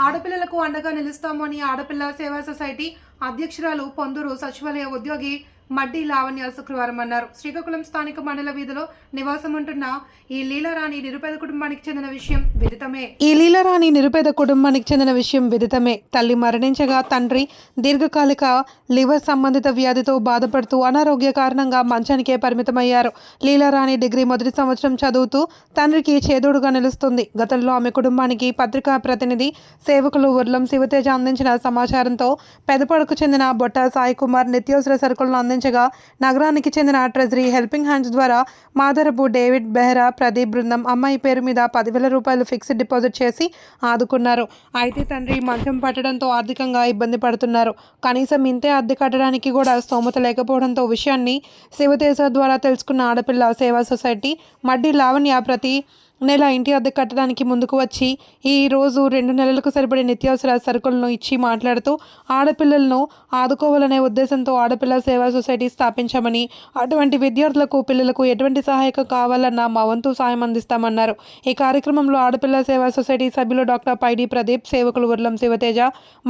ఆడపిల్లలకు అండగా నిలుస్తామని ఆడపిల్ల సేవా సొసైటీ అధ్యక్షురాలు పొందూరు సచివాలయ ఉద్యోగి మడ్డి లావణ్య శుక్రవారం అన్నారు. శ్రీకాకుళం స్థానిక మండల వీధిలో నివాసం ఉంటున్న ఈ లీలారాణి నిరుపేద కుటుంబానికి చెందిన విషయం విదితమే. తల్లి మరణించగా తండ్రి దీర్ఘకాలిక లివర్ సంబంధిత వ్యాధితో బాధపడుతూ అనారోగ్య కారణంగా మంచానికే పరిమితమయ్యారు. లీలారాణి డిగ్రీ మొదటి సంవత్సరం చదువుతూ తండ్రికి చేదోడుగా నిలుస్తుంది. గతంలో ఆమె కుటుంబానికి పత్రికా ప్రతినిధి సేవకులు ఉర్లం శివతేజ అందించిన సమాచారంతో పెదపడకు చెందిన బొట్ట సాయి కుమార్ నిత్యావసర సరుకులను అందించగా నగరానికి చెందిన ట్రెజరీ హెల్పింగ్ హ్యాండ్స్ ద్వారా మాదరపు డేవిడ్ బెహ్రా ప్రదీప్ బృందం అమ్మాయి పేరు మీద 10,000 రూపాయలు ఫిక్స్డ్ డిపాజిట్ చేసి ఆదుకున్నారు. అయితే తండ్రి మంచం పట్టడంతో ఆర్థికంగా ఇబ్బంది పడుతున్నారు. కనీసం ఇంతే అద్దె కట్టడానికి కూడా స్తోమత లేకపోవడంతో విషయాన్ని శివతేజ ద్వారా తెలుసుకున్న ఆడపిల్ల సేవా సొసైటీ మడ్డి లావణ్య ప్రతి నెల ఇంటి అద్దె కట్టడానికి ముందుకు వచ్చి ఈ రోజు 2 నెలలకు సరిపడే నిత్యావసర సరుకులను ఇచ్చి మాట్లాడుతూ ఆడపిల్లలను ఆదుకోవాలనే ఉద్దేశంతో ఆడపిల్ల సేవా సొసైటీ స్థాపించామని, అటువంటి విద్యార్థులకు పిల్లలకు ఎటువంటి సహాయక కావాలన్నా మా వంతు సాయం అందిస్తామన్నారు. ఈ కార్యక్రమంలో ఆడపిల్ల సేవా సొసైటీ సభ్యులు డాక్టర్ పైడి ప్రదీప్, సేవకులు ఉర్లం శివతేజ,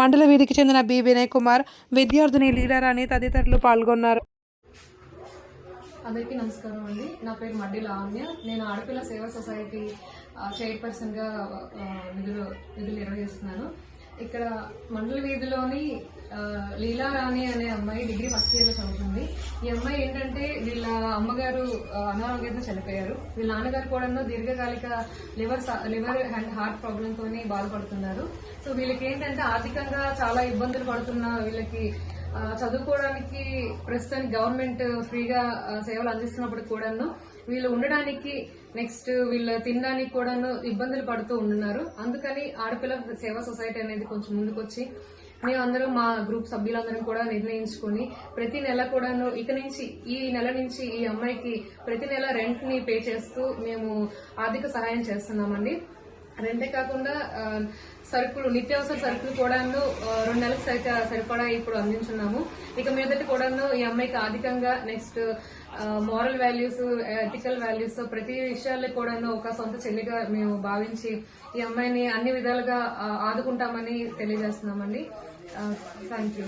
మండల వీధికి చెందిన బి వినయ్ కుమార్, విద్యార్థిని లీలారాణి తదితరులు పాల్గొన్నారు. అందరికీ నమస్కారం అండి. నా పేరు మడ్డి లావణ్య. నేను ఆడపిల్ల సేవా సొసైటీ చైర్పర్సన్గా నిధులు నిర్వహిస్తున్నాను. ఇక్కడ మండల వీధిలోని లీలారాణి అనే అమ్మాయి డిగ్రీ ఫస్ట్ ఇయర్లో చదువుతుంది. ఈ అమ్మాయి ఏంటంటే వీళ్ళ అమ్మగారు అనారోగ్యంతో చనిపోయారు. వీళ్ళ నాన్నగారు కూడా దీర్ఘకాలిక లివర్ అండ్ హార్ట్ ప్రాబ్లంతో బాధపడుతున్నారు. సో వీళ్ళకి ఏంటంటే ఆర్థికంగా చాలా ఇబ్బందులు పడుతున్న వీళ్ళకి చదువుకోవడానికి ప్రస్తుతానికి గవర్నమెంట్ ఫ్రీగా సేవలు అందిస్తున్నప్పుడు కూడాను వీళ్ళు ఉండడానికి నెక్స్ట్ వీళ్ళు తినడానికి కూడాను ఇబ్బందులు పడుతూ ఉంటున్నారు. అందుకని ఆడపిల్ల సేవా సొసైటీ అనేది కొంచెం ముందుకొచ్చి మేమందరం మా గ్రూప్ సభ్యులందరం కూడా నిర్ణయించుకుని ప్రతి నెల కూడాను ఈ నెల నుంచి ఈ అమ్మాయికి ప్రతి నెల రెంట్ ని పే చేస్తూ మేము ఆర్థిక సహాయం చేస్తున్నామండి. రెంటే కాకుండా సరుకులు, నిత్యావసర సరుకులు కూడాను 2 నెలలకు సరిపడా ఇప్పుడు అందించున్నాము. ఇక మీదటి కూడాను ఈ అమ్మాయికి ఆర్థికంగా next moral values, ethical values ప్రతి విషయాల్లో కూడాను ఒక సొంత చెల్లిగా మేము భావించి ఈ అమ్మాయిని అన్ని విధాలుగా ఆదుకుంటామని తెలియజేస్తున్నామండి. Thank you.